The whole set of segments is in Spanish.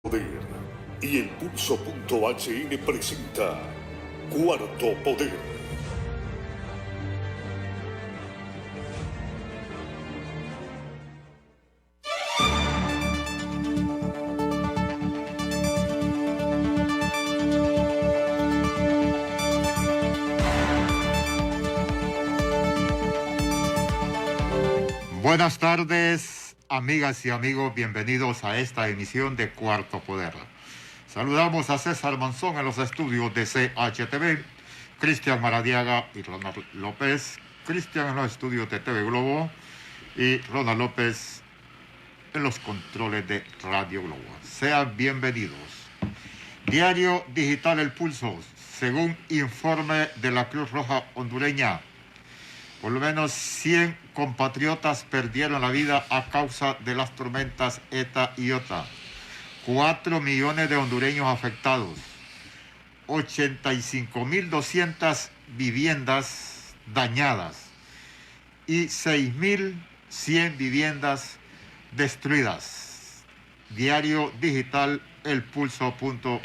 Poder y el Pulso.hn presenta Cuarto Poder. Buenas tardes, amigas y amigos, bienvenidos a esta emisión de Cuarto Poder. Saludamos a César Monzón en los estudios de CHTV, Cristian Maradiaga y Ronald López, Cristian en los estudios de TV Globo y Ronald López en los controles de Radio Globo. Sean bienvenidos. Diario Digital El Pulso, según informe de la Cruz Roja hondureña, por lo menos 100 compatriotas perdieron la vida a causa de las tormentas ETA y IOTA. 4 millones de hondureños afectados. 85.200 viviendas dañadas. Y 6.100 viviendas destruidas. Diario Digital elpulso.hn,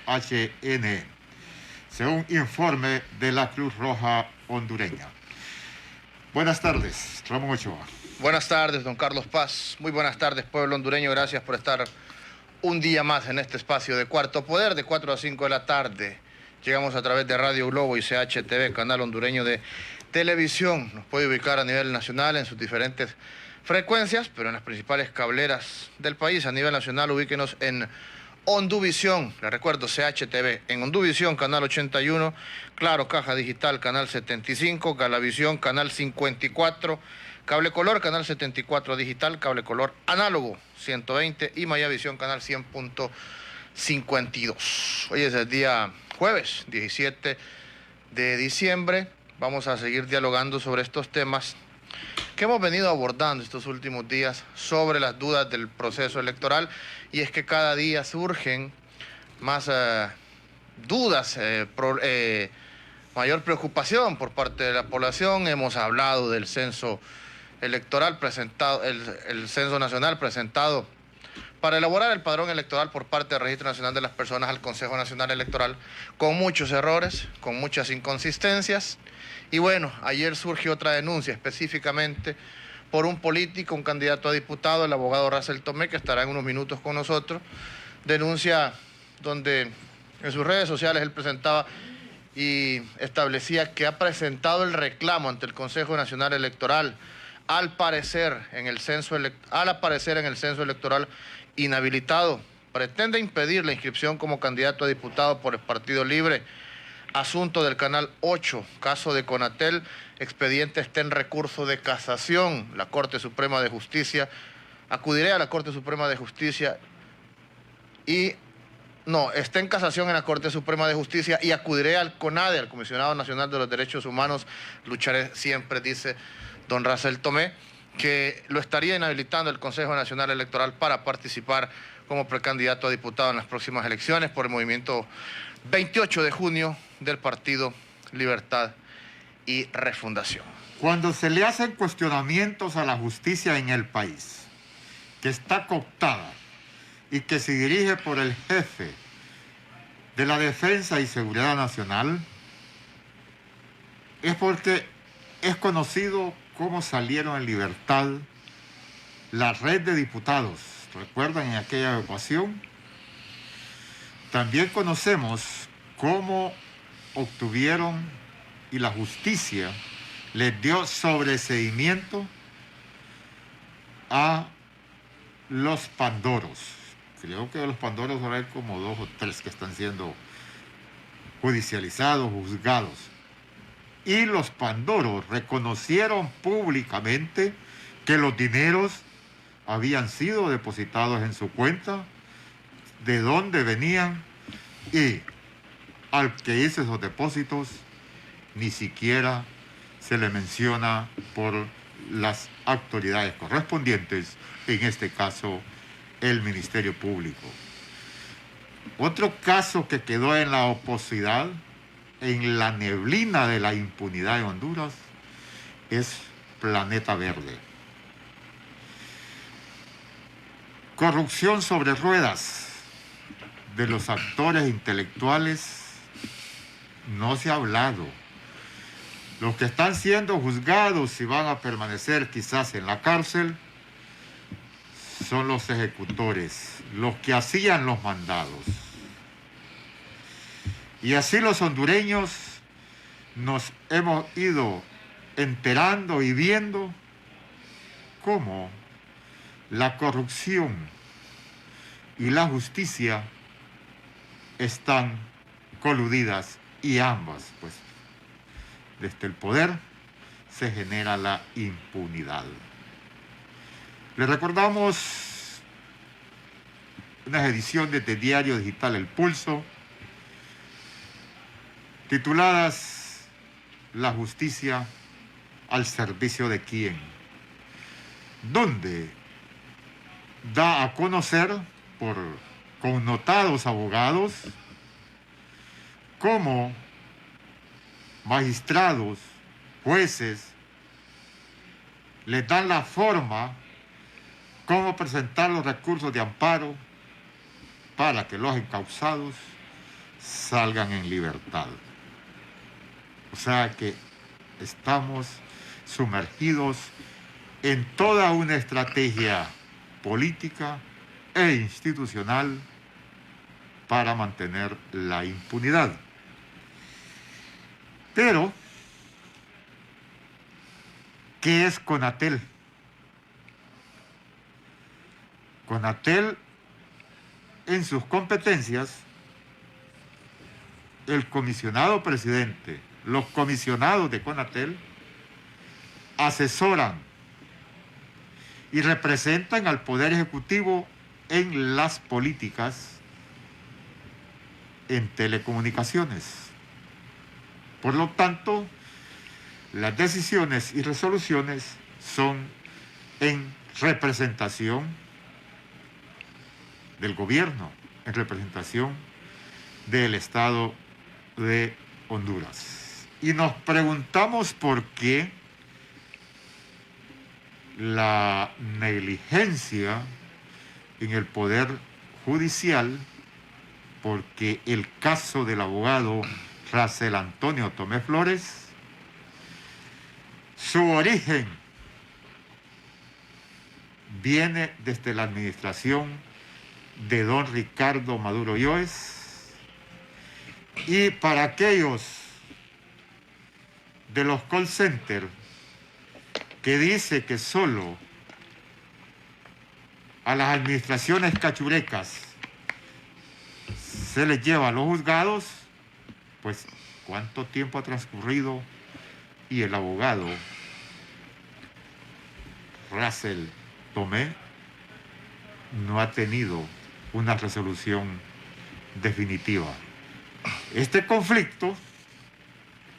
según informe de la Cruz Roja hondureña. Buenas tardes, Ramón Ochoa. Buenas tardes, don Carlos Paz. Muy buenas tardes, pueblo hondureño. Gracias por estar un día más en este espacio de Cuarto Poder, de 4 a 5 de la tarde. Llegamos a través de Radio Globo y CHTV, canal hondureño de televisión. Nos puede ubicar a nivel nacional en sus diferentes frecuencias, pero en las principales cableras del país. A nivel nacional, ubíquenos en Onduvisión, les recuerdo, CHTV, en Onduvisión, canal 81, Claro, Caja Digital, canal 75, Galavisión, canal 54, Cable Color, canal 74 Digital, Cable Color Análogo, 120, y Mayavisión, canal 100.52. Hoy es el día jueves, 17 de diciembre. Vamos a seguir dialogando sobre estos temas que hemos venido abordando estos últimos días sobre las dudas del proceso electoral, y es que cada día surgen más dudas, mayor preocupación por parte de la población. Hemos hablado del censo electoral presentado, el censo nacional presentado para elaborar el padrón electoral por parte del Registro Nacional de las Personas al Consejo Nacional Electoral, con muchos errores, con muchas inconsistencias. Y bueno, ayer surgió otra denuncia específicamente por un político, un candidato a diputado, el abogado Russell Tomé, que estará en unos minutos con nosotros. Denuncia donde en sus redes sociales él presentaba y establecía que ha presentado el reclamo ante el Consejo Nacional Electoral al aparecer en el censo electoral inhabilitado. Pretende impedir la inscripción como candidato a diputado por el Partido Libre. Asunto del Canal 8, caso de Conatel, expediente está en recurso de casación. La Corte Suprema de Justicia, acudiré a la Corte Suprema de Justicia está en casación en la Corte Suprema de Justicia, y acudiré al CONADE, al Comisionado Nacional de los Derechos Humanos. Lucharé siempre, dice don Russell Tomé, que lo estaría inhabilitando el Consejo Nacional Electoral para participar como precandidato a diputado en las próximas elecciones por el movimiento 28 de junio del Partido Libertad y Refundación. Cuando se le hacen cuestionamientos a la justicia en el país, que está cooptada y que se dirige por el jefe de la Defensa y Seguridad Nacional, es porque es conocido cómo salieron en libertad la red de diputados. ¿Recuerdan en aquella ocasión? También conocemos cómo obtuvieron y la justicia les dio sobreseimiento a los pandoros. Creo que de los pandoros ahora hay como 2 o 3 que están siendo judicializados, juzgados. Y los pandoros reconocieron públicamente que los dineros habían sido depositados en su cuenta, de dónde venían, y al que hizo esos depósitos ni siquiera se le menciona por las autoridades correspondientes, en este caso el Ministerio Público. Otro caso que quedó en la oposidad, en la neblina de la impunidad en Honduras, es Planeta Verde. Corrupción sobre ruedas. de los actores intelectuales no se ha hablado. Los que están siendo juzgados y van a permanecer quizás en la cárcel son los ejecutores, los que hacían los mandados. Y así los hondureños nos hemos ido enterando y viendo cómo la corrupción y la justicia están coludidas, y ambas, pues, desde el poder se genera la impunidad. Le recordamos unas ediciones de Diario Digital El Pulso, tituladas La justicia al servicio de quién, donde da a conocer por connotados abogados cómo magistrados, jueces, les dan la forma cómo presentar los recursos de amparo para que los encausados salgan en libertad. O sea que estamos sumergidos en toda una estrategia política e institucional para mantener la impunidad. Pero, ¿qué es CONATEL? CONATEL, en sus competencias, el comisionado presidente, los comisionados de CONATEL, asesoran y representan al Poder Ejecutivo en las políticas en telecomunicaciones. Por lo tanto, las decisiones y resoluciones son en representación del gobierno, en representación del Estado de Honduras. Y nos preguntamos por qué la negligencia en el Poder Judicial, porque el caso del abogado Racel Antonio Tomé Flores, su origen viene desde la administración de don Ricardo Maduro Yóez, y para aquellos de los call centers que dice que solo a las administraciones cachurecas se les lleva a los juzgados, pues cuánto tiempo ha transcurrido y el abogado Racel Tomé no ha tenido una resolución definitiva. Este conflicto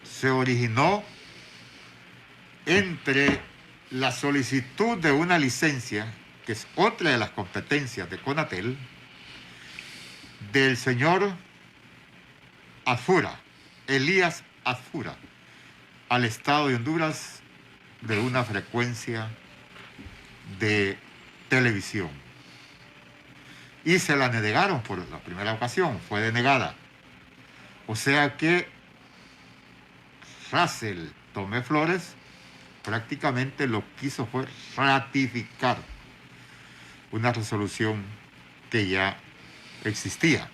se originó entre la solicitud de una licencia, que es otra de las competencias de CONATEL, del señor Azfura, Elías Azfura, al Estado de Honduras de una frecuencia de televisión. Y se la denegaron por la primera ocasión, fue denegada. O sea que Racel Tomé Flores prácticamente lo que hizo fue ratificar una resolución que ya existía.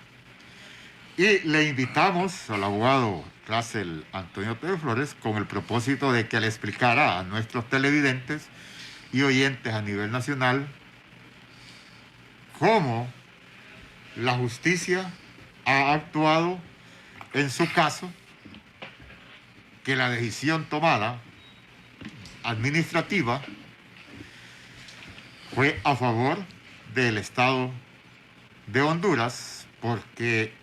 Y le invitamos al abogado Racel Antonio Tomé Flores con el propósito de que le explicara a nuestros televidentes y oyentes a nivel nacional cómo la justicia ha actuado en su caso, que la decisión tomada administrativa fue a favor del Estado de Honduras, porque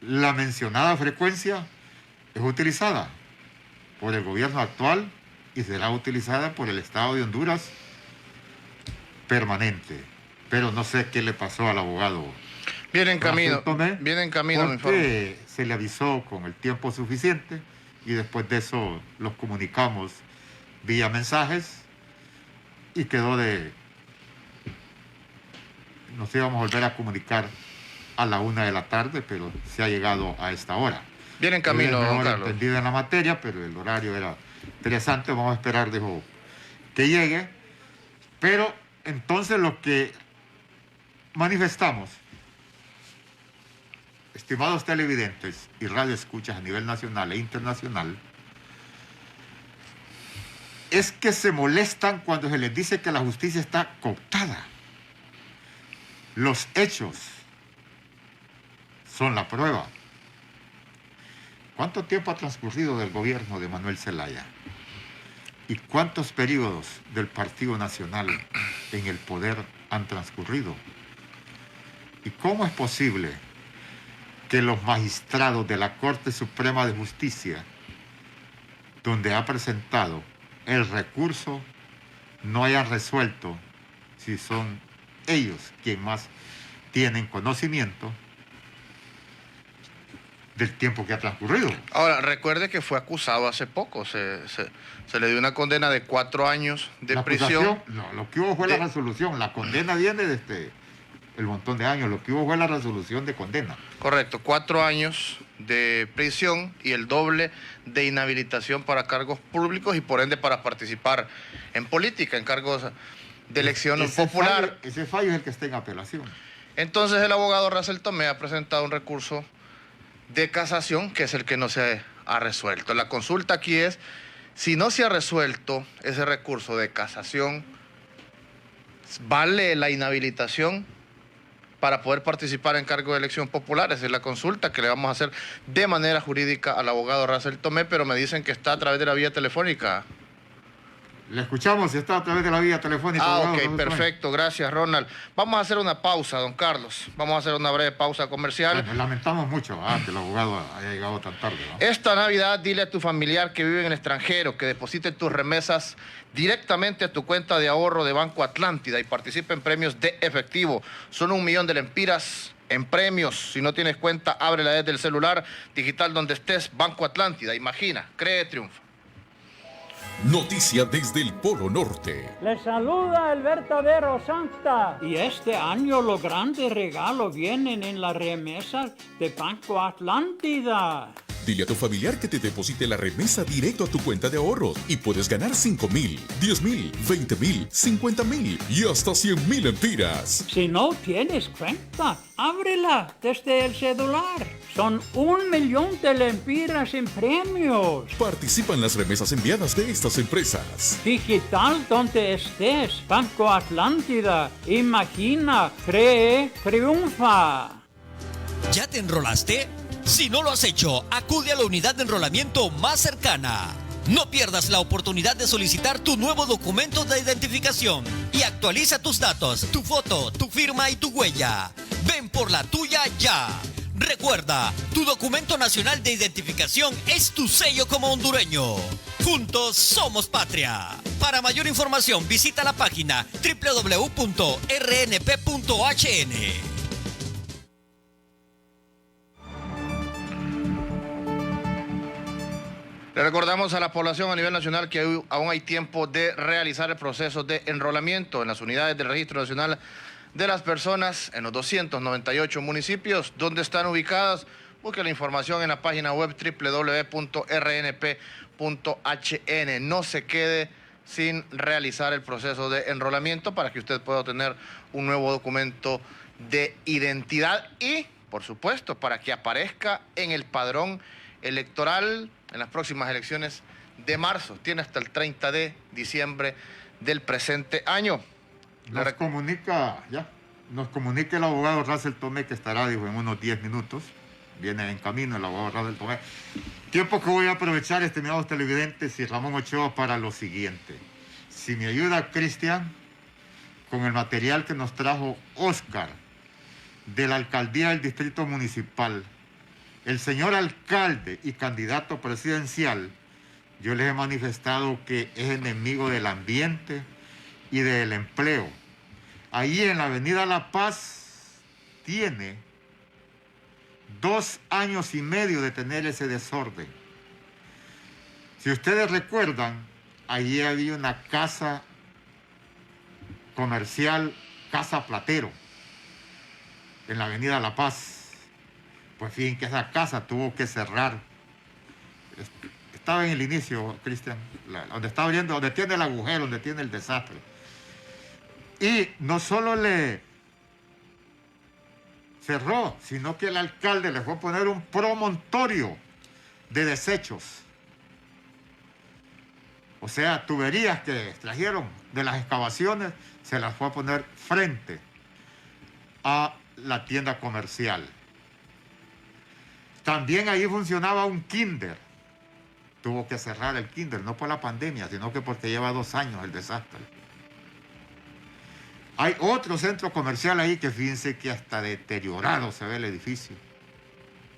la mencionada frecuencia es utilizada por el gobierno actual y será utilizada por el Estado de Honduras permanente. Pero no sé qué le pasó al abogado. Viene en camino, Tomé, viene en camino, mi informe. porque se le avisó con el tiempo suficiente y después de eso los comunicamos vía mensajes y quedó de... Nos íbamos a volver a comunicar a la 1 de la tarde, pero se ha llegado a esta hora. Viene en camino, don Carlos. Carlos. Entendido en la materia, pero el horario era interesante. Vamos a esperar, dijo, que llegue. Pero entonces lo que manifestamos, estimados televidentes y radioescuchas a nivel nacional e internacional, es que se molestan cuando se les dice que la justicia está cooptada. Los hechos son la prueba. ¿Cuánto tiempo ha transcurrido del gobierno de Manuel Zelaya? ¿Y cuántos periodos del Partido Nacional en el poder han transcurrido? ¿Y cómo es posible que los magistrados de la Corte Suprema de Justicia, donde ha presentado el recurso, no hayan resuelto si son ellos quienes más tienen conocimiento del tiempo que ha transcurrido? Ahora, recuerde que fue acusado hace poco. Se le dio una condena de 4 años de La prisión. acusación, no, lo que hubo fue la resolución. La condena viene desde el montón de años. Lo que hubo fue la resolución de condena. Correcto, 4 años de prisión y el doble de inhabilitación para cargos públicos y por ende para participar en política, en cargos de elección popular. Ese fallo es el que está en apelación. Entonces el abogado Russell Tomé ha presentado un recurso de casación que es el que no se ha resuelto. La consulta aquí es, si no se ha resuelto ese recurso de casación, ¿vale la inhabilitación para poder participar en cargo de elección popular? Esa es la consulta que le vamos a hacer de manera jurídica al abogado Russell Tomé, pero me dicen que está a través de la vía telefónica. Le escuchamos, está a través de la vía telefónica. Ah, abogado, ok, perfecto, gracias Ronald. Vamos a hacer una pausa, don Carlos. Vamos a hacer una breve pausa comercial. Bueno, lamentamos mucho que el abogado haya llegado tan tarde, ¿no? Esta Navidad dile a tu familiar que vive en el extranjero que deposite tus remesas directamente a tu cuenta de ahorro de Banco Atlántida y participe en premios de efectivo. Son 1 millón de lempiras en premios. Si no tienes cuenta, ábrela desde el celular digital donde estés. Banco Atlántida, imagina, cree, triunfa. Noticia desde el Polo Norte. Les saluda el verdadero Santa. Y este año los grandes regalos vienen en la remesa de Banco Atlántida. Dile a tu familiar que te deposite la remesa directo a tu cuenta de ahorros y puedes ganar 5,000, 10,000, 20,000, 50,000 y hasta 100,000 lempiras. Si no tienes cuenta, ábrela desde el celular. Son 1 millón de lempiras en premios. Participa en las remesas enviadas de estas empresas. Digital donde estés. Banco Atlántida. Imagina, cree, triunfa. ¿Ya te enrolaste? Si no lo has hecho, acude a la unidad de enrolamiento más cercana. No pierdas la oportunidad de solicitar tu nuevo documento de identificación y actualiza tus datos, tu foto, tu firma y tu huella. Ven por la tuya ya. Recuerda, tu documento nacional de identificación es tu sello como hondureño. Juntos somos patria. Para mayor información visita la página www.rnp.hn. Le recordamos a la población a nivel nacional que aún hay tiempo de realizar el proceso de enrolamiento en las unidades del Registro Nacional de las Personas en los 298 municipios donde están ubicadas. Busque la información en la página web www.rnp.hn. No se quede sin realizar el proceso de enrolamiento para que usted pueda obtener un nuevo documento de identidad y, por supuesto, para que aparezca en el padrón electoral en las próximas elecciones de marzo. Tiene hasta el 30 de diciembre del presente año. Nos comunica el abogado Russell Tomé que estará, dijo, en unos 10 minutos. Viene en camino el abogado Russell Tomé. Tiempo que voy a aprovechar, estimados televidentes y Ramón Ochoa, para lo siguiente. Si me ayuda Cristian con el material que nos trajo Oscar de la alcaldía del distrito municipal. El señor alcalde y candidato presidencial, yo les he manifestado que es enemigo del ambiente y del empleo. Ahí en la avenida La Paz tiene 2 años y medio de tener ese desorden. Si ustedes recuerdan, allí había una casa comercial, Casa Platero. en la avenida La Paz. Pues fíjense que esa casa tuvo que cerrar. Estaba en el inicio, Cristian, donde está abriendo, donde tiene el agujero, donde tiene el desastre. Y no solo le cerró, sino que el alcalde le fue a poner un promontorio de desechos. O sea, tuberías que extrajeron de las excavaciones, se las fue a poner frente a la tienda comercial. También ahí funcionaba un kinder. Tuvo que cerrar el kinder, no por la pandemia, sino que porque lleva 2 años el desastre. Hay otro centro comercial ahí que fíjense que hasta deteriorado se ve el edificio.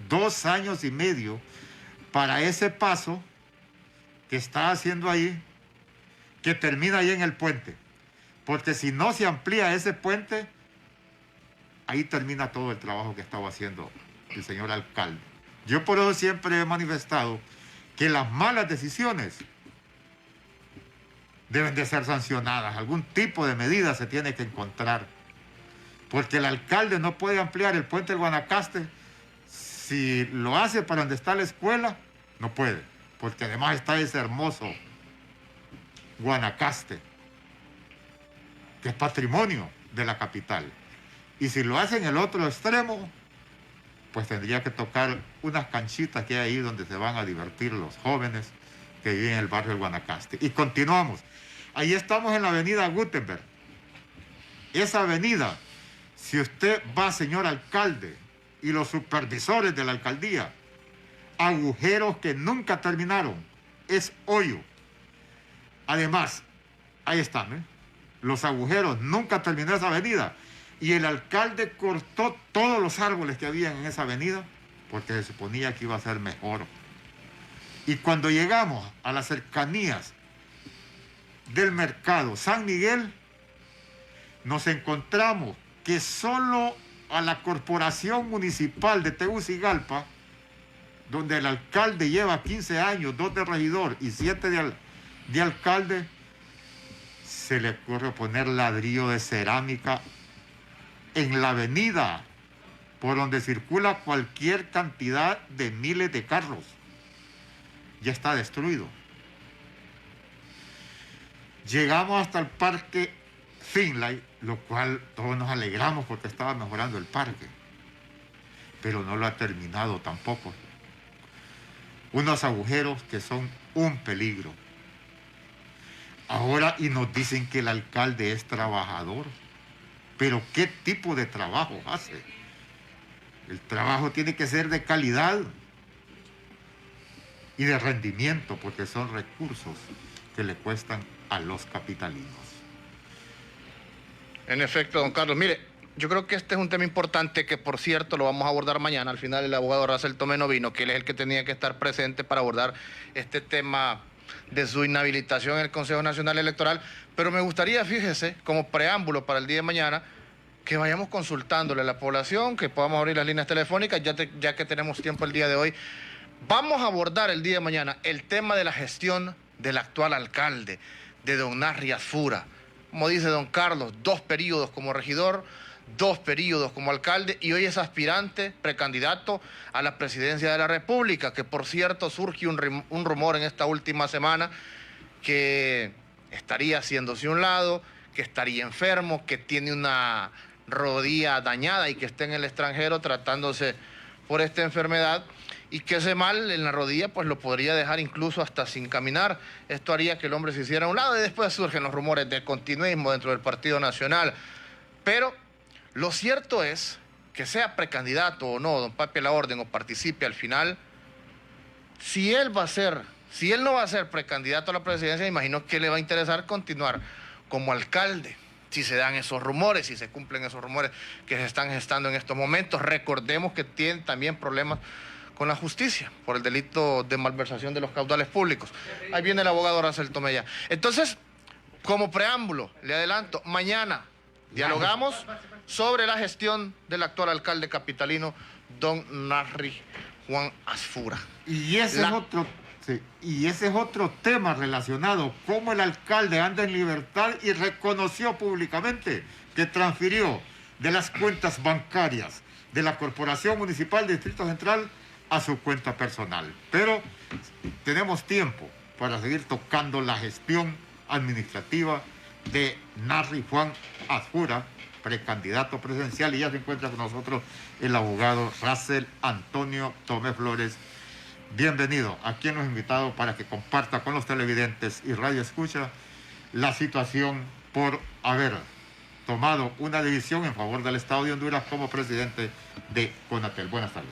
2 años y medio para ese paso que está haciendo ahí, que termina ahí en el puente. Porque si no se amplía ese puente, ahí termina todo el trabajo que estaba haciendo el señor alcalde. Yo por eso siempre he manifestado que las malas decisiones deben de ser sancionadas. Algún tipo de medida se tiene que encontrar. Porque el alcalde no puede ampliar el puente del Guanacaste. Si lo hace para donde está la escuela, no puede. Porque además está ese hermoso Guanacaste, que es patrimonio de la capital. Y si lo hace en el otro extremo, pues tendría que tocar unas canchitas que hay ahí donde se van a divertir los jóvenes que viven en el barrio del Guanacaste. Y continuamos. Ahí estamos en la avenida Gutenberg. Esa avenida, si usted va, señor alcalde, y los supervisores de la alcaldía, agujeros que nunca terminaron, es hoyo. Además, ahí están, ¿eh? Los agujeros, nunca terminó esa avenida. Y el alcalde cortó todos los árboles que había en esa avenida porque se suponía que iba a ser mejor. Y cuando llegamos a las cercanías del mercado San Miguel, nos encontramos que solo a la corporación municipal de Tegucigalpa, donde el alcalde lleva 15 años, 2 de regidor y 7 de alcalde, se le ocurre poner ladrillo de cerámica en la avenida por donde circula cualquier cantidad de miles de carros. Ya está destruido. Llegamos hasta el parque Finlay, lo cual todos nos alegramos porque estaba mejorando el parque, pero no lo ha terminado tampoco. Unos agujeros que son un peligro. Ahora, y nos dicen que el alcalde es trabajador. Pero ¿qué tipo de trabajo hace? El trabajo tiene que ser de calidad y de rendimiento, porque son recursos que le cuestan a los capitalinos. En efecto, don Carlos. Mire, yo creo que este es un tema importante que, por cierto, lo vamos a abordar mañana. Al final, el abogado Racel Tomé no vino, que él es el que tenía que estar presente para abordar este tema de su inhabilitación en el Consejo Nacional Electoral. Pero me gustaría, fíjese, como preámbulo para el día de mañana, que vayamos consultándole a la población, que podamos abrir las líneas telefónicas, ya que tenemos tiempo el día de hoy. Vamos a abordar el día de mañana el tema de la gestión del actual alcalde, de don Narri Asfura. Como dice don Carlos, 2 periodos como regidor, 2 periodos como alcalde, y hoy es aspirante, precandidato a la presidencia de la República, que por cierto surge un rumor en esta última semana que estaría haciéndose a un lado, que estaría enfermo, que tiene una rodilla dañada y que está en el extranjero tratándose por esta enfermedad, y que ese mal en la rodilla pues lo podría dejar incluso hasta sin caminar. Esto haría que el hombre se hiciera a un lado, y después surgen los rumores de continuismo dentro del Partido Nacional. Pero lo cierto es que sea precandidato o no, don Papi La Orden, o participe al final, si él no va a ser precandidato a la presidencia, imagino que le va a interesar continuar como alcalde, si se dan esos rumores, si se cumplen esos rumores que se están gestando en estos momentos. Recordemos que tiene también problemas con la justicia por el delito de malversación de los caudales públicos. Ahí viene el abogado Racel Tomé. Entonces, como preámbulo, le adelanto, mañana dialogamos sobre la gestión del actual alcalde capitalino, don Narri Juan Asfura. Y ese es otro tema relacionado, cómo el alcalde anda en libertad y reconoció públicamente que transfirió de las cuentas bancarias de la Corporación Municipal de Distrito Central a su cuenta personal. Pero tenemos tiempo para seguir tocando la gestión administrativa de Narri Juan Azura, precandidato presidencial, y ya se encuentra con nosotros el abogado Russell Antonio Tomé Flores. Bienvenido. Aquí hemos invitado para que comparta con los televidentes y radio escucha la situación por haber tomado una decisión en favor del Estado de Honduras como presidente de CONATEL. Buenas tardes.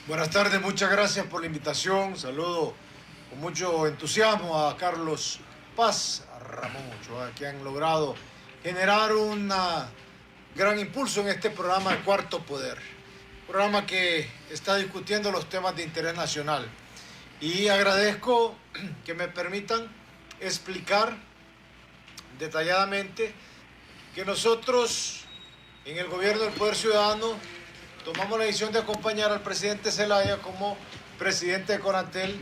Buenas tardes, muchas gracias por la invitación. Saludo con mucho entusiasmo a Carlos Paz, a Ramón Ochoa, que han logrado generar un gran impulso en este programa de Cuarto Poder. Programa que está discutiendo los temas de interés nacional. Y agradezco que me permitan explicar detalladamente que nosotros en el gobierno del Poder Ciudadano tomamos la decisión de acompañar al presidente Zelaya como presidente de CONATEL,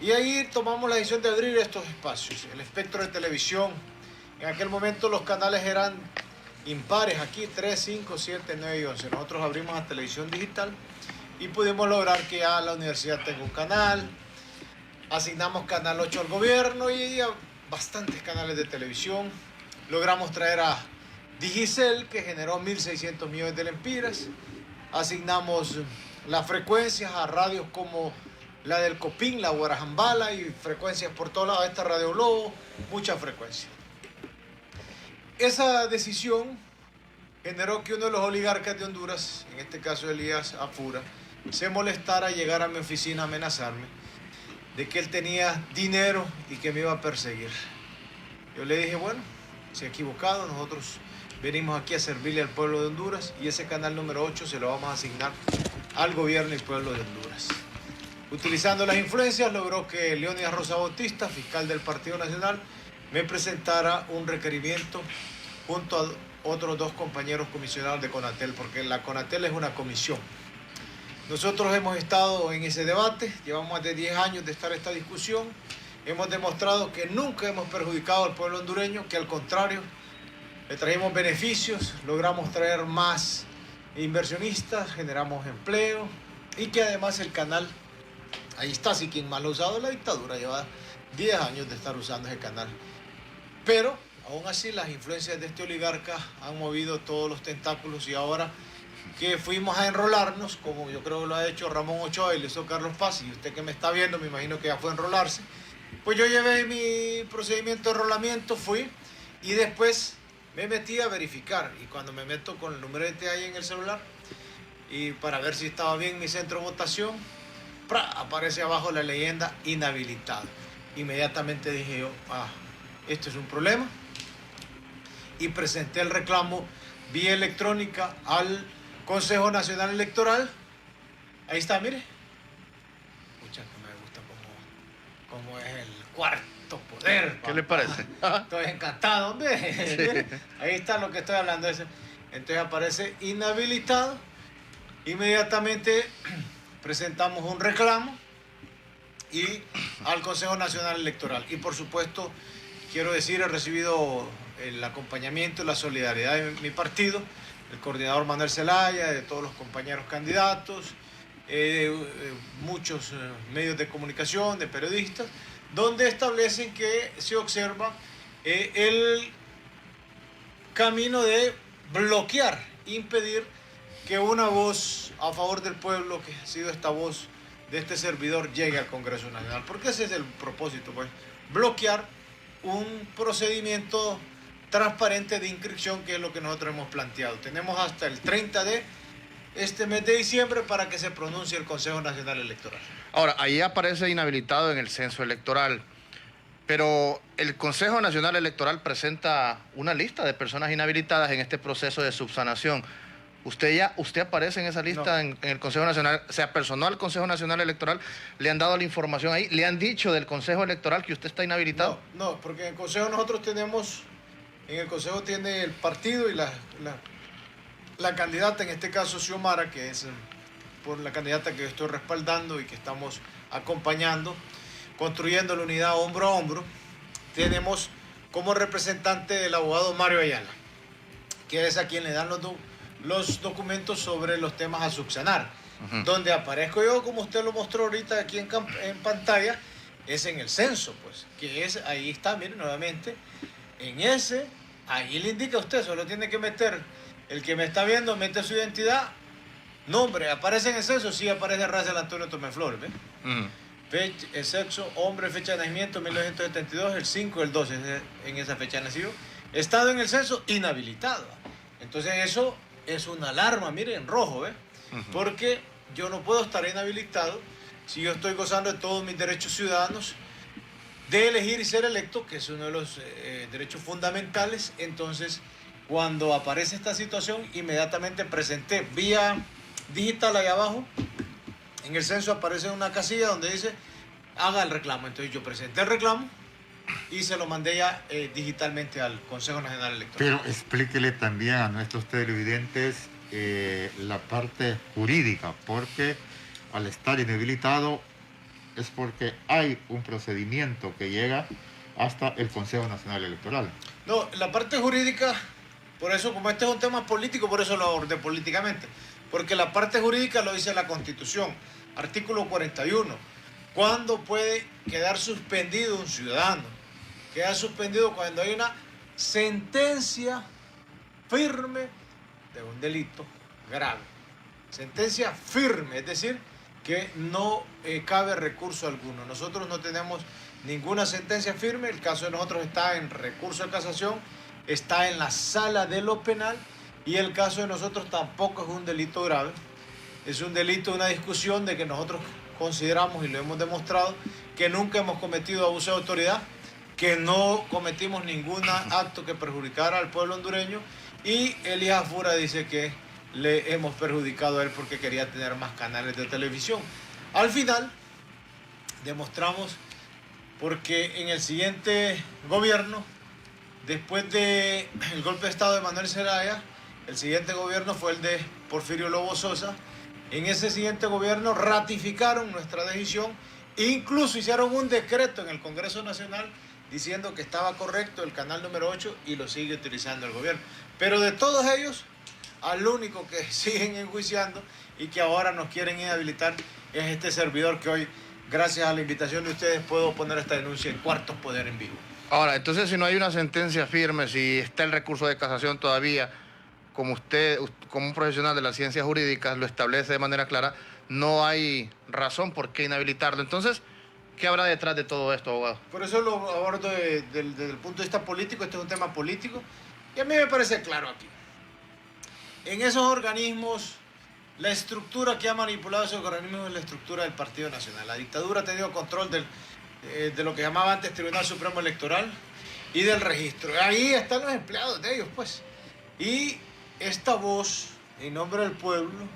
y ahí tomamos la decisión de abrir estos espacios, el espectro de televisión. En aquel momento los canales eran impares, aquí 3, 5, 7, 9 y 11. Nosotros abrimos la televisión digital y pudimos lograr que ya la universidad tenga un canal, asignamos Canal 8 al gobierno y ya bastantes canales de televisión. Logramos traer a Digicel, que generó 1.600 millones de lempiras. Asignamos las frecuencias a radios como la del Copín, la Guarajambala, y frecuencias por todos lados, esta Radio Lobo, mucha frecuencia. Esa decisión generó que uno de los oligarcas de Honduras, en este caso Elías Afura, se molestara a llegar a mi oficina a amenazarme de que él tenía dinero y que me iba a perseguir. Yo le dije, bueno, se ha equivocado, nosotros venimos aquí a servirle al pueblo de Honduras y ese canal número 8 se lo vamos a asignar al gobierno y pueblo de Honduras. Utilizando las influencias, logró que Leónidas Rosa Bautista, fiscal del Partido Nacional, me presentara un requerimiento junto a otros 2 compañeros comisionados de CONATEL, porque la CONATEL es una comisión. Nosotros hemos estado en ese debate, llevamos más de 10 años de estar en esta discusión, hemos demostrado que nunca hemos perjudicado al pueblo hondureño, que al contrario, le trajimos beneficios, logramos traer más inversionistas, generamos empleo y que además el canal, ahí está, si quien más lo ha usado, la dictadura, lleva 10 años de estar usando ese canal. Pero aún así las influencias de este oligarca han movido todos los tentáculos y ahora que fuimos a enrolarnos, como yo creo que lo ha hecho Ramón Ochoa y lo hizo Carlos Paz, y usted que me está viendo me imagino que ya fue a enrolarse, pues yo llevé mi procedimiento de enrolamiento, fui y después me metí a verificar, y cuando me meto con el numerete ahí en el celular y para ver si estaba bien mi centro de votación, aparece abajo la leyenda inhabilitado. Inmediatamente dije yo, esto es un problema, y presenté el reclamo vía electrónica al Consejo Nacional Electoral. Ahí está, mire. Mucha que me gusta cómo es el Cuarto Poder. ¿Qué le parece? Estoy encantado, hombre. Mire, ahí está lo que estoy hablando. Entonces aparece inhabilitado. Inmediatamente presentamos un reclamo y al Consejo Nacional Electoral. Y por supuesto, quiero decir, he recibido el acompañamiento y la solidaridad de mi partido, el coordinador Manuel Zelaya, de todos los compañeros candidatos, muchos medios de comunicación, de periodistas, donde establecen que se observa el camino de bloquear, impedir que una voz a favor del pueblo, que ha sido esta voz de este servidor, llegue al Congreso Nacional. Porque ese es el propósito, pues, bloquear un procedimiento transparente de inscripción, que es lo que nosotros hemos planteado. Tenemos hasta el 30 de este mes de diciembre para que se pronuncie el Consejo Nacional Electoral. Ahora, ahí aparece inhabilitado en el censo electoral, pero el Consejo Nacional Electoral presenta una lista de personas inhabilitadas en este proceso de subsanación. ¿Usted aparece en esa lista? No. en el Consejo Nacional? ¿Se apersonó al Consejo Nacional Electoral? ¿Le han dado la información ahí? ¿Le han dicho del Consejo Electoral que usted está inhabilitado? No, porque en el Consejo nosotros tenemos... En el Consejo tiene el partido y la candidata, en este caso Xiomara, que es por la candidata que yo estoy respaldando y que estamos acompañando, construyendo la unidad hombro a hombro. Tenemos como representante el abogado Mario Ayala, que es a quien le dan los documentos sobre los temas a subsanar. Donde aparezco yo, como usted lo mostró ahorita aquí en pantalla, es en el censo, pues, que es, ahí está, miren, nuevamente, en ese, ahí le indica a usted, solo tiene que meter, el que me está viendo, mete su identidad, nombre, aparece en el censo, sí aparece Razel Antonio Tomé Flores, ¿ves? Fecha, el sexo, hombre, fecha de nacimiento, 1972, el 5, el 12, en esa fecha nacido, estado en el censo, inhabilitado. Entonces eso es una alarma, miren, en rojo, ¿ves? Porque yo no puedo estar inhabilitado si yo estoy gozando de todos mis derechos ciudadanos de elegir y ser electo, que es uno de los derechos fundamentales. Entonces, cuando aparece esta situación, inmediatamente presenté vía digital ahí abajo. En el censo aparece una casilla donde dice haga el reclamo. Entonces yo presenté el reclamo y se lo mandé ya digitalmente al Consejo Nacional Electoral. Pero explíquele también a nuestros televidentes la parte jurídica, porque al estar inhabilitado es porque hay un procedimiento que llega hasta el Consejo Nacional Electoral. No, la parte jurídica, por eso, como este es un tema político, por eso lo abordé políticamente, porque la parte jurídica lo dice la Constitución, artículo 41. ¿Cuándo puede quedar suspendido un ciudadano? Queda suspendido cuando hay una sentencia firme de un delito grave. Sentencia firme, es decir, que no cabe recurso alguno. Nosotros no tenemos ninguna sentencia firme, el caso de nosotros está en recurso de casación, está en la sala de lo penal, y el caso de nosotros tampoco es un delito grave, es un delito, una discusión de que nosotros consideramos, y lo hemos demostrado, que nunca hemos cometido abuso de autoridad, que no cometimos ningún acto que perjudicara al pueblo hondureño, y Elías Fura dice que le hemos perjudicado a él porque quería tener más canales de televisión. Al final, demostramos, porque en el siguiente gobierno, después del golpe de Estado de Manuel Zelaya, el siguiente gobierno fue el de Porfirio Lobo Sosa. En ese siguiente gobierno ratificaron nuestra decisión e incluso hicieron un decreto en el Congreso Nacional diciendo que estaba correcto el canal número 8 y lo sigue utilizando el gobierno. Pero de todos ellos, al único que siguen enjuiciando y que ahora nos quieren inhabilitar es este servidor que hoy, gracias a la invitación de ustedes, puedo poner esta denuncia en Cuarto Poder en vivo. Ahora, entonces, si no hay una sentencia firme, si está el recurso de casación todavía, como usted, como un profesional de las ciencias jurídicas, lo establece de manera clara, no hay razón por qué inhabilitarlo. Entonces, ¿qué habrá detrás de todo esto, abogado? Por eso lo abordo desde el punto de vista político. Este es un tema político y a mí me parece claro aquí. En esos organismos, la estructura que ha manipulado esos organismos es la estructura del Partido Nacional. La dictadura ha tenido control de lo que llamaba antes Tribunal Supremo Electoral y del registro. Ahí están los empleados de ellos, pues. Y esta voz, en nombre del pueblo,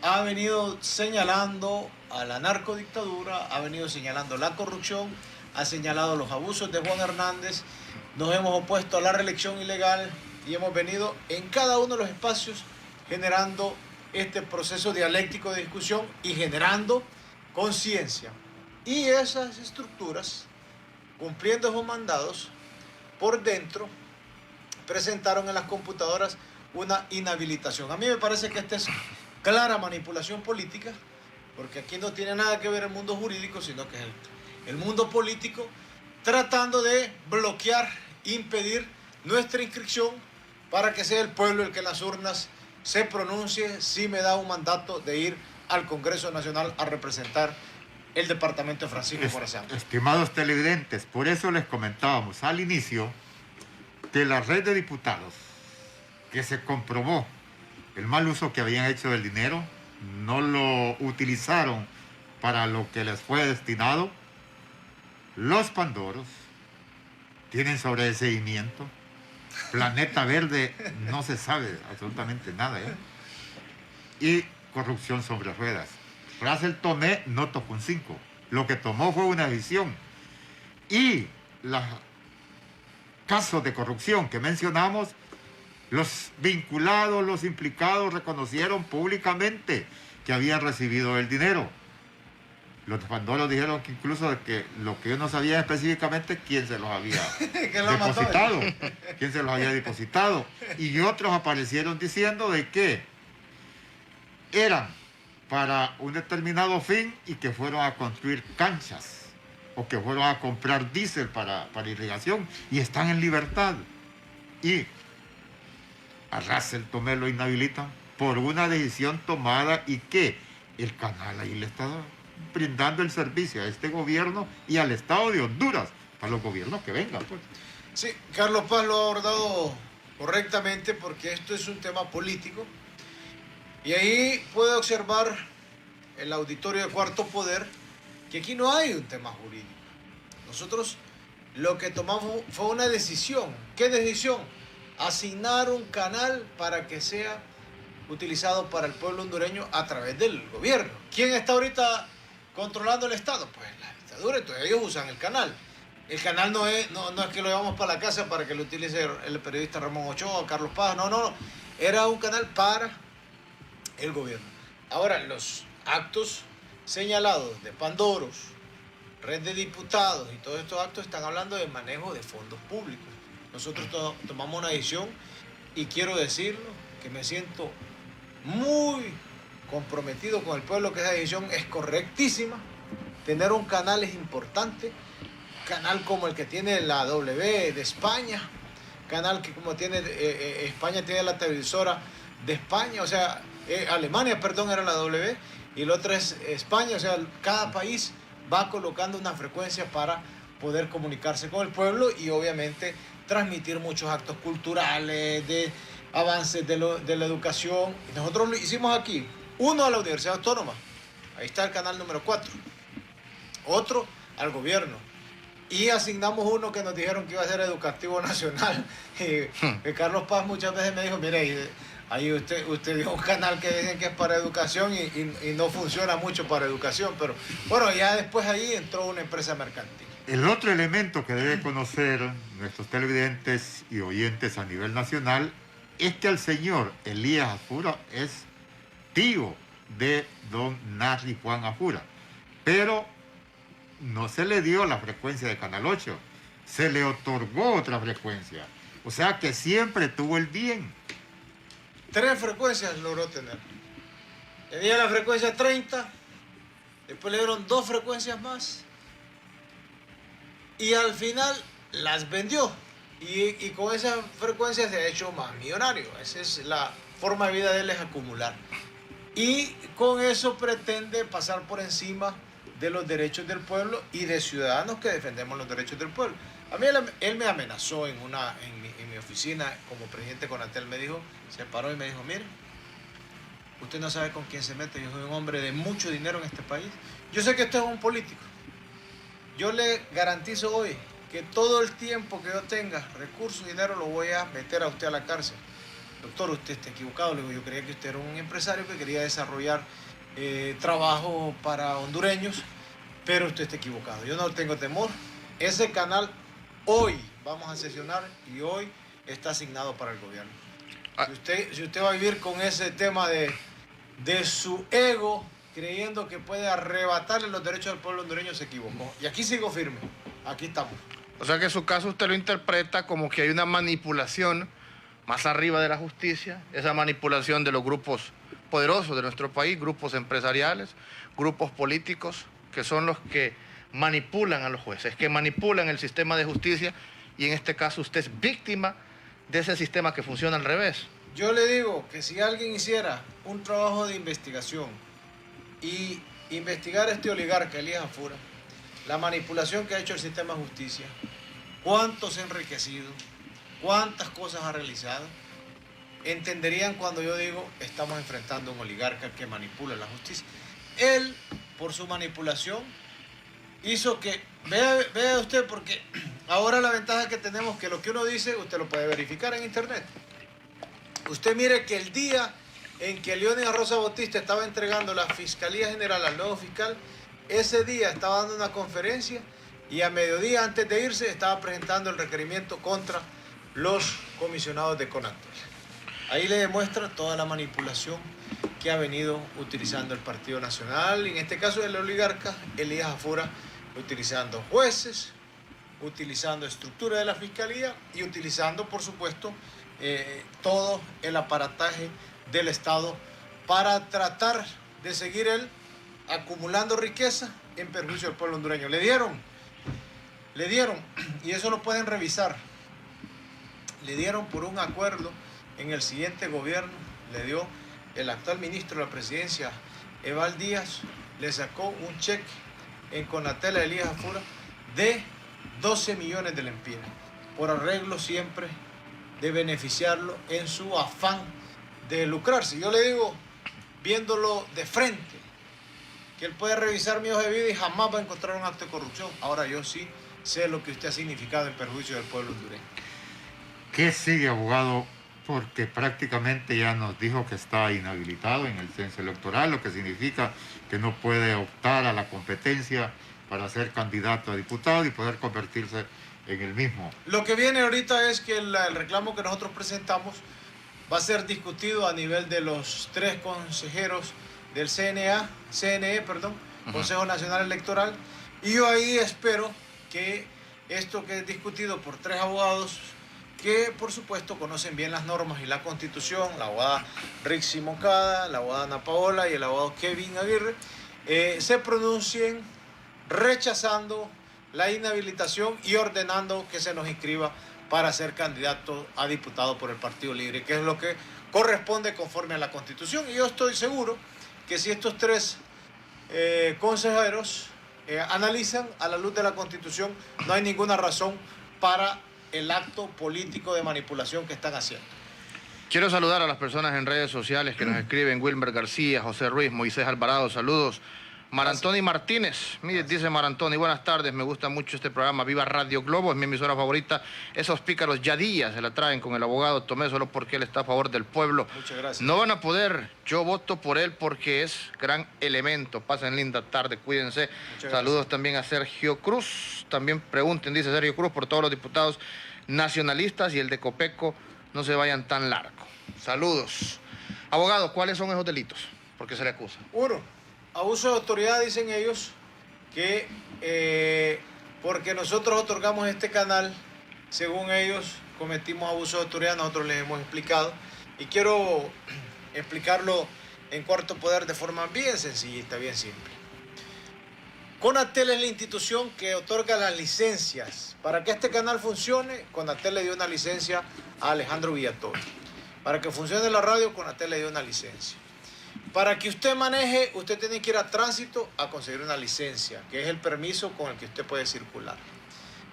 ha venido señalando a la narcodictadura, ha venido señalando la corrupción, ha señalado los abusos de Juan Hernández. Nos hemos opuesto a la reelección ilegal y hemos venido en cada uno de los espacios generando este proceso dialéctico de discusión y generando conciencia. Y esas estructuras, cumpliendo esos mandados, por dentro presentaron en las computadoras una inhabilitación. A mí me parece que esta es clara manipulación política, porque aquí no tiene nada que ver el mundo jurídico, sino que es el mundo político tratando de bloquear, impedir nuestra inscripción para que sea el pueblo el que en las urnas se pronuncie si me da un mandato de ir al Congreso Nacional a representar el departamento de Francisco Morazán. Estimados televidentes, por eso les comentábamos al inicio que la red de diputados, que se comprobó el mal uso que habían hecho del dinero, no lo utilizaron para lo que les fue destinado. Los Pandoros tienen sobreseimiento. Planeta Verde no se sabe absolutamente nada, ¿eh? Y corrupción sobre ruedas. Razel Tomé no tocó un 5. Lo que tomó fue una decisión. Y los casos de corrupción que mencionamos, los vinculados, los implicados reconocieron públicamente que habían recibido el dinero. Los de Pandora dijeron que incluso de que lo que ellos no sabían específicamente quién se los había ¿Quién los mató? depositado, quién se los había depositado. Y otros aparecieron diciendo de que eran para un determinado fin y que fueron a construir canchas o que fueron a comprar diésel para irrigación y están en libertad. Y a Russell Tomé lo inhabilitan por una decisión tomada y que el canal ahí le está brindando el servicio a este gobierno y al Estado de Honduras, para los gobiernos que vengan, pues. Sí, Carlos Paz lo ha abordado correctamente porque esto es un tema político. Y ahí puede observar el auditorio de Cuarto Poder que aquí no hay un tema jurídico. Nosotros lo que tomamos fue una decisión. ¿Qué decisión? Asignar un canal para que sea utilizado para el pueblo hondureño a través del gobierno. ¿Quién está ahorita controlando el Estado? Pues la dictadura, entonces ellos usan el canal. El canal no es que lo llevamos para la casa para que lo utilice el periodista Ramón Ochoa, Carlos Paz, no. Era un canal para el gobierno. Ahora, los actos señalados de Pandoros, red de diputados y todos estos actos están hablando de manejo de fondos públicos. Nosotros tomamos una decisión y quiero decirlo, que me siento muy comprometido con el pueblo, que esa decisión es correctísima. Tener un canal es importante, canal como el que tiene la W de España, canal que como tiene España tiene la televisora de España, o sea, Alemania, perdón, era la W, y la otra es España, o sea, cada país va colocando una frecuencia para poder comunicarse con el pueblo y obviamente transmitir muchos actos culturales, de avances de la educación. Nosotros lo hicimos aquí, uno a la Universidad Autónoma, ahí está el canal número 4, otro al gobierno, y asignamos uno que nos dijeron que iba a ser educativo nacional. Carlos Paz muchas veces me dijo, mire, ahí usted dio un canal que dicen que es para educación y no funciona mucho para educación, pero bueno, ya después ahí entró una empresa mercantil. El otro elemento que deben conocer nuestros televidentes y oyentes a nivel nacional es que el señor Elías Afura es tío de don Narri Juan Afura, pero no se le dio la frecuencia de Canal 8, se le otorgó otra frecuencia, o sea que siempre tuvo el bien. 3 frecuencias logró tener. Tenía la frecuencia 30, después le dieron 2 frecuencias más y al final las vendió. Y con esa frecuencia se ha hecho más millonario. Esa es la forma de vida de él, es acumular. Y con eso pretende pasar por encima de los derechos del pueblo y de ciudadanos que defendemos los derechos del pueblo. A mí él me amenazó en mi oficina como presidente Conatel, me dijo, se paró y me dijo, mire, usted no sabe con quién se mete, yo soy un hombre de mucho dinero en este país. Yo sé que usted es un político. Yo le garantizo hoy que todo el tiempo que yo tenga recursos y dinero lo voy a meter a usted a la cárcel. Doctor, usted está equivocado. Le digo, yo creía que usted era un empresario que quería desarrollar trabajo para hondureños, pero usted está equivocado. Yo no tengo temor. Ese canal hoy vamos a sesionar y hoy está asignado para el gobierno. Si usted va a vivir con ese tema de su ego, creyendo que puede arrebatarle los derechos del pueblo hondureño, se equivocó. Y aquí sigo firme. Aquí estamos. O sea que en su caso usted lo interpreta como que hay una manipulación más arriba de la justicia, esa manipulación de los grupos poderosos de nuestro país, grupos empresariales, grupos políticos, que son los que manipulan a los jueces, que manipulan el sistema de justicia, y en este caso usted es víctima de ese sistema que funciona al revés. Yo le digo que si alguien hiciera un trabajo de investigación y investigar a este oligarca, Elías Afura, la manipulación que ha hecho el sistema de justicia, cuánto se ha enriquecido, cuántas cosas ha realizado, entenderían cuando yo digo estamos enfrentando a un oligarca que manipula la justicia. Él, por su manipulación, hizo que, vea usted, porque ahora la ventaja que tenemos que lo que uno dice, usted lo puede verificar en internet. Usted mire que el día en que Leónidas Rosa Bautista estaba entregando la Fiscalía General al nuevo fiscal, ese día estaba dando una conferencia y a mediodía antes de irse estaba presentando el requerimiento contra los comisionados de Conatel. Ahí le demuestra toda la manipulación que ha venido utilizando el Partido Nacional, y en este caso el oligarca Elías Afura, utilizando jueces, utilizando estructura de la Fiscalía y utilizando, por supuesto, todo el aparataje del Estado para tratar de seguir él acumulando riqueza en perjuicio del pueblo hondureño. Le dieron, y eso lo pueden revisar, le dieron por un acuerdo en el siguiente gobierno, le dio el actual ministro de la presidencia, Eval Díaz, le sacó un cheque en Conatel a Elías Afura de 12 millones de lempiras, por arreglo siempre de beneficiarlo en su afán de lucrarse. Yo le digo, viéndolo de frente, que él puede revisar mi hoja de vida y jamás va a encontrar un acto de corrupción. Ahora yo sí sé lo que usted ha significado en perjuicio del pueblo hondureño. ¿Qué sigue, abogado? Porque prácticamente ya nos dijo que está inhabilitado en el censo electoral, lo que significa que no puede optar a la competencia para ser candidato a diputado y poder convertirse en el mismo. Lo que viene ahorita es que el reclamo que nosotros presentamos va a ser discutido a nivel de los 3 consejeros del CNE, Consejo Nacional Electoral, y yo ahí espero que esto que es discutido por 3 abogados que por supuesto conocen bien las normas y la Constitución, la abogada Rixi Moncada, la abogada Ana Paola y el abogado Kevin Aguirre, se pronuncien rechazando la inhabilitación y ordenando que se nos inscriba para ser candidato a diputado por el Partido Libre, que es lo que corresponde conforme a la Constitución. Y yo estoy seguro que si estos 3 consejeros analizan a la luz de la Constitución, no hay ninguna razón para el acto político de manipulación que están haciendo. Quiero saludar a las personas en redes sociales que nos escriben: Wilmer García, José Ruiz, Moisés Alvarado, saludos. Marantoni Martínez, mire, dice Marantoni, buenas tardes, me gusta mucho este programa, viva Radio Globo, es mi emisora favorita. Esos pícaros yadillas se la traen con el abogado Tomé solo porque él está a favor del pueblo. Muchas gracias. No van a poder, yo voto por él porque es gran elemento. Pasen linda tarde, cuídense. Saludos también a Sergio Cruz, también pregunten, dice Sergio Cruz, por todos los diputados nacionalistas y el de Copeco no se vayan tan largo. Saludos. Abogado, ¿cuáles son esos delitos? ¿Por qué se le acusa? 1. Abuso de autoridad, dicen ellos, que porque nosotros otorgamos este canal, según ellos, cometimos abuso de autoridad, nosotros les hemos explicado. Y quiero explicarlo en Cuarto Poder de forma bien sencillita, bien simple. Conatel es la institución que otorga las licencias. Para que este canal funcione, Conatel le dio una licencia a Alejandro Villatoro. Para que funcione la radio, Conatel le dio una licencia. Para que usted maneje, usted tiene que ir a tránsito a conseguir una licencia, que es el permiso con el que usted puede circular.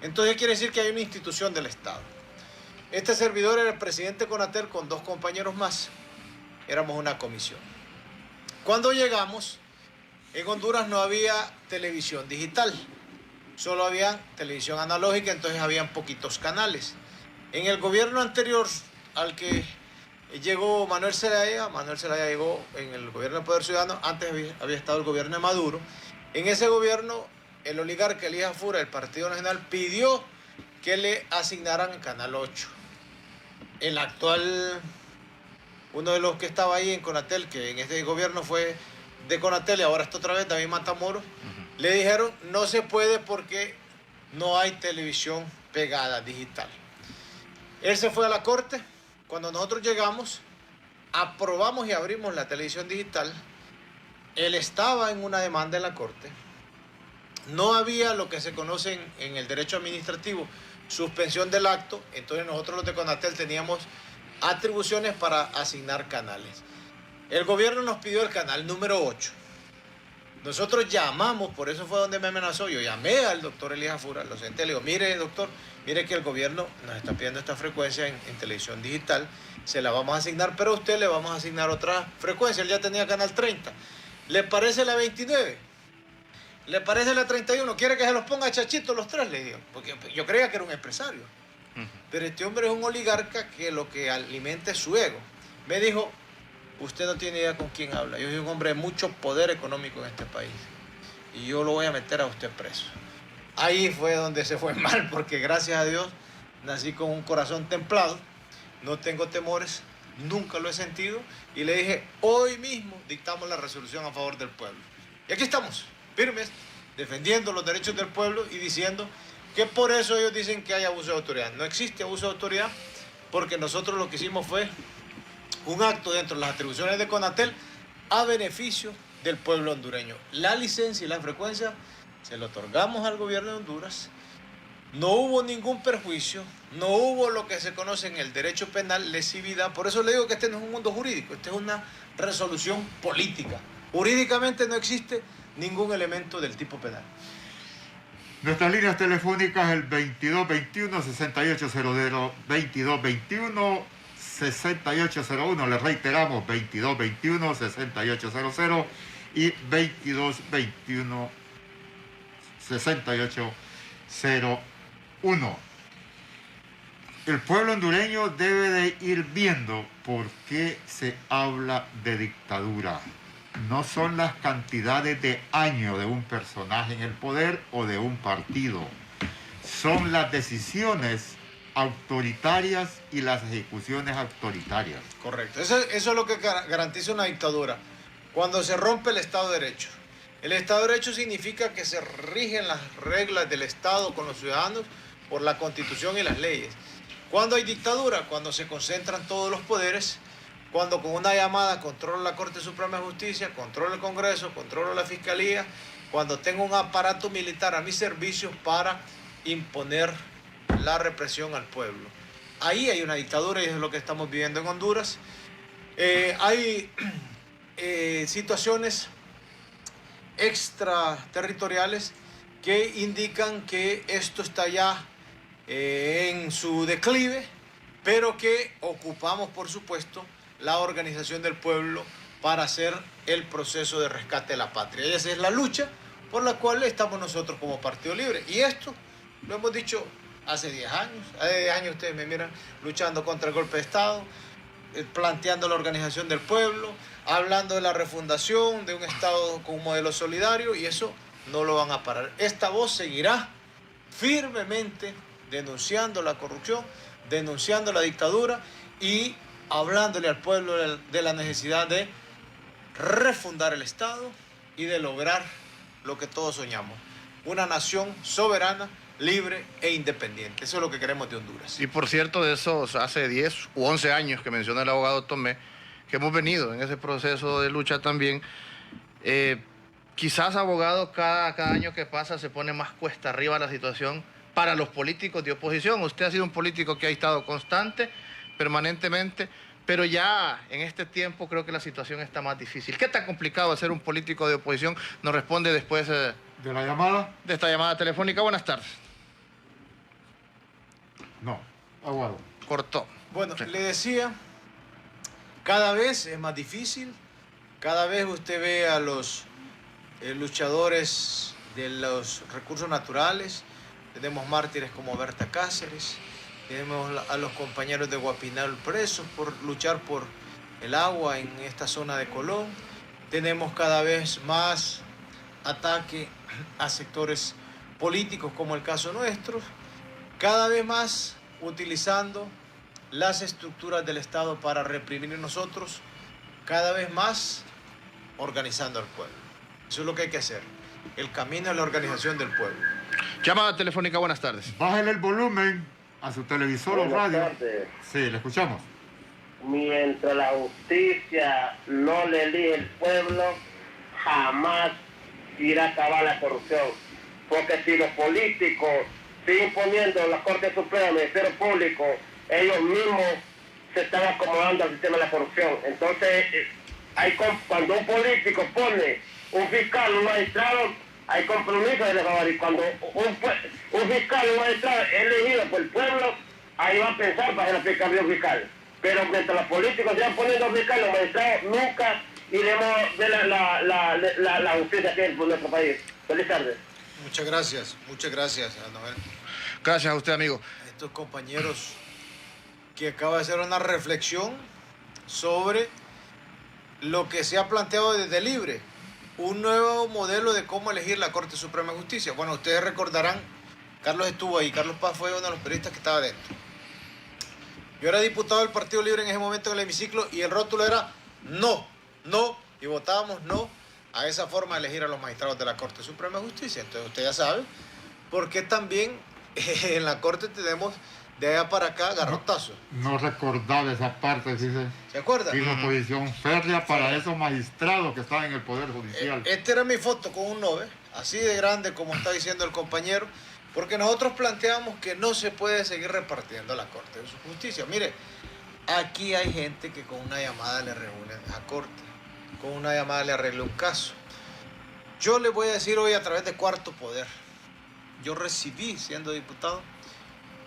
Entonces quiere decir que hay una institución del Estado. Este servidor era el presidente de Conatel con 2 compañeros más. Éramos una comisión. Cuando llegamos, en Honduras no había televisión digital. Solo había televisión analógica, entonces habían poquitos canales. En el gobierno anterior al que llegó Manuel Zelaya llegó en el gobierno del Poder Ciudadano, antes había estado el gobierno de Maduro. En ese gobierno, el oligarca Elías Afura, el Partido Nacional, pidió que le asignaran Canal 8. El actual, uno de los que estaba ahí en Conatel, que en este gobierno fue de Conatel y ahora está otra vez, David Matamoros, le dijeron no se puede porque no hay televisión pegada digital. Él se fue a la corte. Cuando nosotros llegamos, aprobamos y abrimos la televisión digital. Él estaba en una demanda en la corte. No había lo que se conoce en el derecho administrativo, suspensión del acto. Entonces nosotros los de Conatel teníamos atribuciones para asignar canales. El gobierno nos pidió el canal número 8. Nosotros llamamos, por eso fue donde me amenazó. Yo llamé al doctor Elías Afura, lo senté, le digo, mire doctor, mire que el gobierno nos está pidiendo esta frecuencia en televisión digital, se la vamos a asignar, pero a usted le vamos a asignar otra frecuencia. Él ya tenía canal 30. ¿Le parece la 29? ¿Le parece la 31? ¿Quiere que se los ponga chachito los 3? Le digo, porque yo creía que era un empresario. Pero este hombre es un oligarca que lo que alimenta es su ego. Me dijo, usted no tiene idea con quién habla. Yo soy un hombre de mucho poder económico en este país. Y yo lo voy a meter a usted preso. Ahí fue donde se fue mal, porque gracias a Dios nací con un corazón templado. No tengo temores nunca lo he sentido, y le dije, hoy mismo dictamos la resolución a favor del pueblo. Y aquí estamos, firmes, defendiendo los derechos del pueblo y diciendo que por eso ellos dicen que hay abuso de autoridad. No existe abuso de autoridad, porque nosotros lo que hicimos fue un acto dentro de las atribuciones de Conatel a beneficio del pueblo hondureño. La licencia y la frecuencia se la otorgamos al gobierno de Honduras. No hubo ningún perjuicio, no hubo lo que se conoce en el derecho penal, lesividad. Por eso le digo que este no es un mundo jurídico, este es una resolución política. Jurídicamente no existe ningún elemento del tipo penal. Nuestras líneas telefónicas, el 2221-6800, 2221-6801, les reiteramos, 2221-6800 y 2221-6801. El pueblo hondureño debe de ir viendo por qué se habla de dictadura. No son las cantidades de años de un personaje en el poder o de un partido. Son las decisiones autoritarias y las ejecuciones autoritarias. Correcto. Eso es lo que garantiza una dictadura. Cuando se rompe el Estado de Derecho. El Estado de Derecho significa que se rigen las reglas del Estado con los ciudadanos por la Constitución y las leyes. Cuando hay dictadura, cuando se concentran todos los poderes, cuando con una llamada controla la Corte Suprema de Justicia, controla el Congreso, controla la Fiscalía, cuando tengo un aparato militar a mis servicios para imponer la represión al pueblo. Ahí hay una dictadura y es lo que estamos viviendo en Honduras. Hay situaciones extraterritoriales que indican que esto está ya en su declive, pero que ocupamos, por supuesto, la organización del pueblo para hacer el proceso de rescate de la patria. Y esa es la lucha por la cual estamos nosotros como Partido Libre. Y esto lo hemos dicho hace 10 años. Hace 10 años ustedes me miran luchando contra el golpe de Estado, planteando la organización del pueblo, hablando de la refundación de un Estado con un modelo solidario, y eso no lo van a parar. Esta voz seguirá firmemente denunciando la corrupción, denunciando la dictadura y hablándole al pueblo de la necesidad de refundar el Estado y de lograr lo que todos soñamos, una nación soberana, libre e independiente. Eso es lo que queremos de Honduras. Y por cierto, de esos hace 10 u 11 años que menciona el abogado Tomé, que hemos venido en ese proceso de lucha también, quizás, abogado, cada año que pasa se pone más cuesta arriba la situación para los políticos de oposición. Usted ha sido un político que ha estado constante, permanentemente, pero ya en este tiempo creo que la situación está más difícil. ¿Qué tan complicado es ser un político de oposición? Nos responde después ¿De la llamada? de esta llamada telefónica. Buenas tardes. No, aguado. Cortó. Bueno, Sí. le decía, cada vez es más difícil, cada vez usted ve a los luchadores de los recursos naturales, tenemos mártires como Berta Cáceres, tenemos a los compañeros de Guapinal presos por luchar por el agua en esta zona de Colón, tenemos cada vez más ataque a sectores políticos como el caso nuestro, cada vez más utilizando las estructuras del Estado para reprimir a nosotros, cada vez más organizando al pueblo. Eso es lo que hay que hacer, el camino a la organización del pueblo. Llamada telefónica, buenas tardes. Bájale el volumen a su televisor o radio. Buenas tardes. Sí, le escuchamos. Mientras la justicia no le elige el pueblo, jamás irá a acabar la corrupción. Porque si los políticos siguen poniendo la Corte Suprema, el Ministerio Público, ellos mismos se están acomodando al sistema de la corrupción. Entonces, cuando un político pone un fiscal, un magistrado, hay compromiso de favor. Y cuando un fiscal, un magistrado es elegido por el pueblo, ahí va a pensar para hacer la aplicación fiscal. Pero mientras los políticos sigan poniendo fiscal, los magistrados, nunca iremos a ver la justicia aquí en nuestro país. Feliz tarde. Muchas gracias, Noel. Gracias a usted, amigo. A estos compañeros que acaba de hacer una reflexión sobre lo que se ha planteado desde Libre, un nuevo modelo de cómo elegir la Corte Suprema de Justicia. Bueno, ustedes recordarán, Carlos estuvo ahí, Carlos Paz fue uno de los periodistas que estaba dentro. Yo era diputado del Partido Libre en ese momento en el hemiciclo y el rótulo era no, no, y votábamos no a esa forma de elegir a los magistrados de la Corte Suprema de Justicia. Entonces usted ya sabe por qué también en la Corte tenemos de allá para acá garrotazos. No recordaba esa parte, sí ¿Se acuerda? hizo oposición férrea para esos magistrados que estaban en el Poder Judicial. Esta era mi foto con un nove, así de grande como está diciendo el compañero, porque nosotros planteamos que no se puede seguir repartiendo la Corte de Justicia. Mire, aquí hay gente que con una llamada le reúne a Corte, con una llamada le arregla un caso. Yo le voy a decir hoy a través de Cuarto Poder, yo recibí, siendo diputado,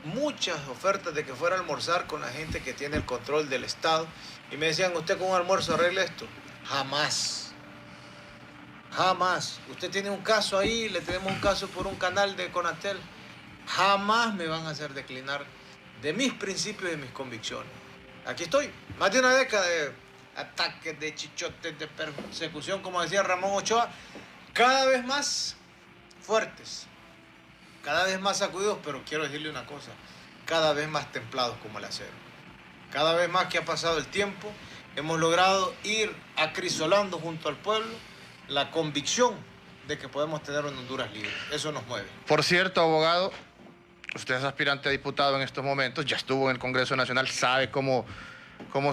muchas ofertas de que fuera a almorzar con la gente que tiene el control del Estado y me decían, ¿usted con un almuerzo arregle esto? Jamás. Jamás. Usted tiene un caso ahí, le tenemos un caso por un canal de Conatel. Jamás me van a hacer declinar de mis principios y de mis convicciones. Aquí estoy, más de una década de ataques, de chichotes, de persecución, como decía Ramón Ochoa, cada vez más fuertes, cada vez más sacudidos, pero quiero decirle una cosa, cada vez más templados como el acero. Cada vez más que ha pasado el tiempo, hemos logrado ir acrisolando junto al pueblo la convicción de que podemos tener una Honduras libre. Eso nos mueve. Por cierto, abogado, usted es aspirante a diputado en estos momentos, ya estuvo en el Congreso Nacional, sabe cómo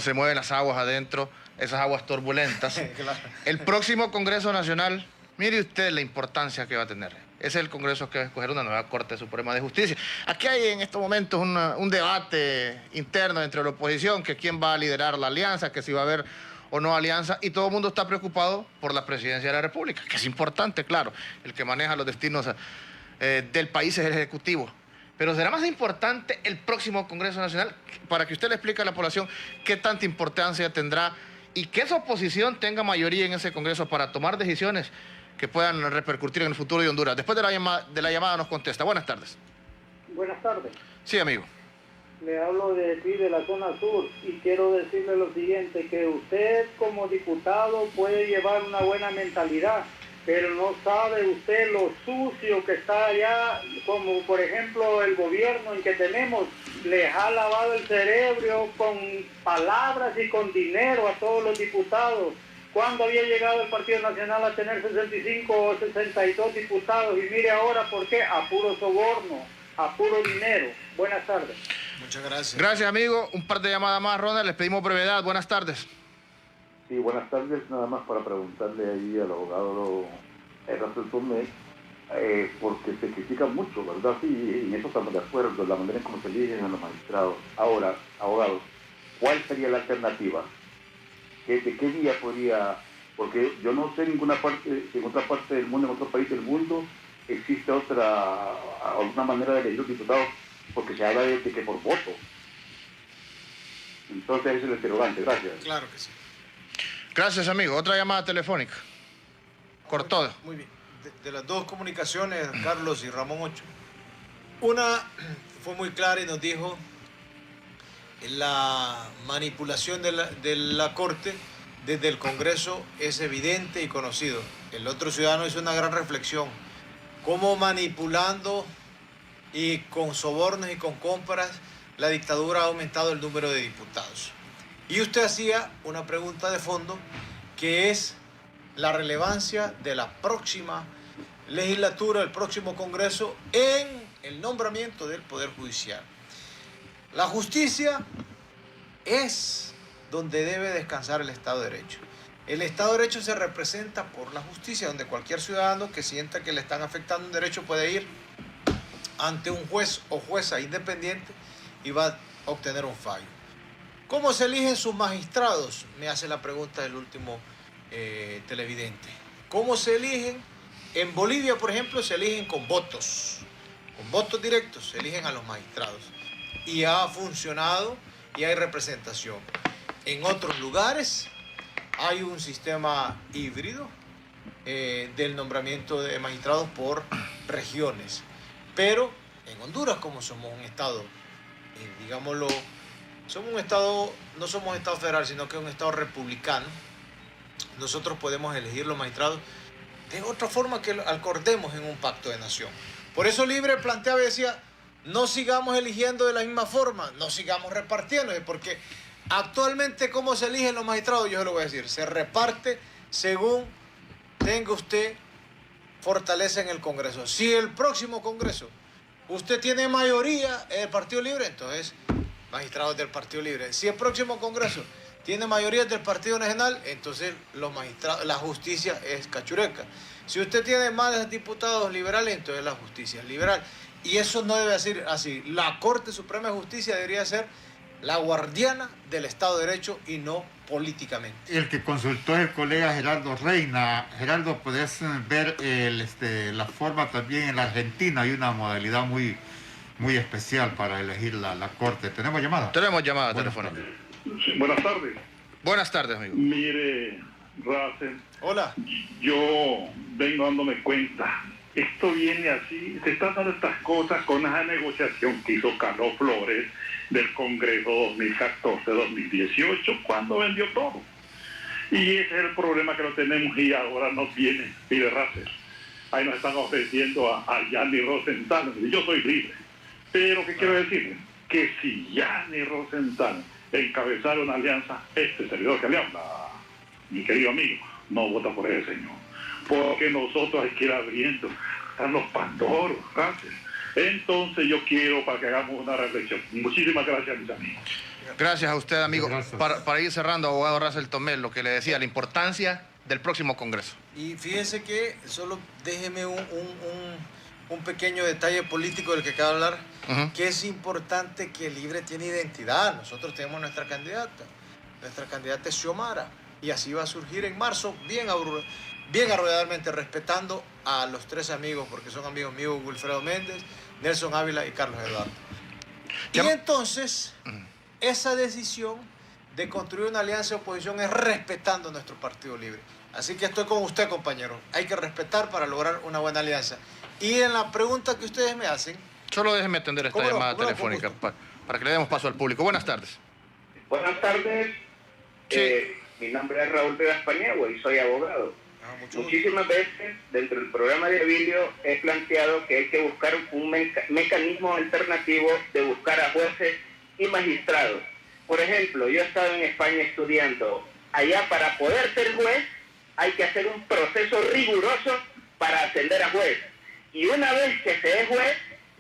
se mueven las aguas adentro, esas aguas turbulentas. Claro. El próximo Congreso Nacional, mire usted la importancia que va a tener. Es el Congreso que va a escoger una nueva Corte Suprema de Justicia. Aquí hay en estos momentos un debate interno entre la oposición, que quién va a liderar la alianza, que si va a haber o no alianza, y todo el mundo está preocupado por la presidencia de la República, que es importante, claro. El que maneja los destinos del país es el Ejecutivo. Pero será más importante el próximo Congreso Nacional, para que usted le explique a la población qué tanta importancia tendrá y que esa oposición tenga mayoría en ese Congreso para tomar decisiones que puedan repercutir en el futuro de Honduras. Después de la llamada nos contesta. Buenas tardes. Buenas tardes. Sí, amigo. Le hablo de aquí, de la zona sur, y quiero decirle lo siguiente, que usted como diputado puede llevar una buena mentalidad, pero no sabe usted lo sucio que está allá, como por ejemplo el gobierno en que tenemos, les ha lavado el cerebro con palabras y con dinero a todos los diputados. ¿Cuándo había llegado el Partido Nacional a tener 65 o 62 diputados? Y mire ahora por qué, a puro soborno, a puro dinero. Buenas tardes. Muchas gracias. Gracias, amigo. Un par de llamadas más, Ronald. Les pedimos brevedad. Buenas tardes. Sí, buenas tardes. Nada más para preguntarle ahí al abogado Ernesto Tomé, porque se critica mucho, ¿verdad? Sí, en eso estamos de acuerdo, la manera en cómo se eligen a los magistrados. Ahora, abogados, ¿cuál sería la alternativa? ¿De qué día podría? Porque yo no sé ninguna parte, en otra parte del mundo, en otro país del mundo, existe alguna manera de elegir los diputados, porque se habla de que por voto. Entonces ese es el interrogante. Gracias. Claro que sí. Gracias, amigo. Otra llamada telefónica. Cortó. Muy bien. De las dos comunicaciones, Carlos y Ramón Ocho, una fue muy clara y nos dijo la manipulación de la Corte desde el Congreso es evidente y conocido. El otro ciudadano hizo una gran reflexión. Cómo manipulando y con sobornos y con compras, la dictadura ha aumentado el número de diputados. Y usted hacía una pregunta de fondo, que es la relevancia de la próxima legislatura, el próximo Congreso, en el nombramiento del Poder Judicial. La justicia es donde debe descansar el Estado de Derecho. El Estado de Derecho se representa por la justicia, donde cualquier ciudadano que sienta que le están afectando un derecho puede ir ante un juez o jueza independiente y va a obtener un fallo. ¿Cómo se eligen sus magistrados? Me hace la pregunta del último televidente. ¿Cómo se eligen? En Bolivia, por ejemplo, se eligen con votos directos, se eligen a los magistrados. Y ha funcionado y hay representación. En otros lugares hay un sistema híbrido del nombramiento de magistrados por regiones. Pero en Honduras, como somos un estado, digámoslo, somos un estado, no somos un estado federal, sino que es un estado republicano, nosotros podemos elegir los magistrados de otra forma que acordemos en un pacto de nación. Por eso Libre planteaba y decía, no sigamos eligiendo de la misma forma, no sigamos repartiendo, porque actualmente cómo se eligen los magistrados, yo se lo voy a decir, se reparte según tenga usted fortaleza en el Congreso. Si el próximo Congreso usted tiene mayoría en el Partido Libre, entonces magistrados del Partido Libre. Si el próximo Congreso tiene mayoría del Partido Nacional, entonces los magistrados, la justicia es cachureca. Si usted tiene más diputados liberales, entonces la justicia es liberal. Y eso no debe ser así. La Corte Suprema de Justicia debería ser la guardiana del Estado de Derecho y no políticamente. El que consultó es el colega Gerardo Reina. Gerardo, puedes ver la forma también en la Argentina. Hay una modalidad muy especial para elegir la Corte. ¿Tenemos llamada? Tenemos llamada telefónica. Sí, buenas tardes. Buenas tardes, amigo. Mire, Russell. Hola. Yo vengo dándome cuenta. Esto viene así, se están dando estas cosas con esa negociación que hizo Carlos Flores del Congreso 2014-2018, cuando vendió todo. Y ese es el problema que lo tenemos y ahora nos viene, mire Russell, ahí nos están ofreciendo a Gianni Rosenthal, yo soy libre. Pero ¿qué quiero decirle? Que si Gianni Rosenthal encabezara una alianza, este servidor que le habla, mi querido amigo, no vota por ese señor. Porque nosotros hay que ir abriendo, están los Pandoros, gracias. Entonces yo quiero para que hagamos una reflexión. Muchísimas gracias, mis amigos. Gracias a usted, amigo. Gracias. Para ir cerrando, abogado Russell Tomé, lo que le decía, la importancia del próximo Congreso. Y fíjense que, solo déjeme un pequeño detalle político del que acaba de hablar, que es importante que el Libre tiene identidad. Nosotros tenemos nuestra candidata es Xiomara, y así va a surgir en marzo, bien arrolladamente, respetando a los tres amigos, porque son amigos míos, Wilfredo Méndez, Nelson Ávila y Carlos Eduardo. Y entonces, esa decisión de construir una alianza de oposición es respetando nuestro Partido Libre. Así que estoy con usted, compañero. Hay que respetar para lograr una buena alianza. Y en la pregunta que ustedes me hacen... Solo déjenme atender esta llamada telefónica para que le demos paso al público. Buenas tardes. Buenas tardes. Sí. Mi nombre es Raúl Vegas Paniagua y soy abogado. Muchísimas veces dentro del programa de Abilio he planteado que hay que buscar un mecanismo alternativo de buscar a jueces y magistrados. Por ejemplo, yo he estado en España estudiando. Allá, para poder ser juez hay que hacer un proceso riguroso para ascender a juez. Y una vez que se es juez,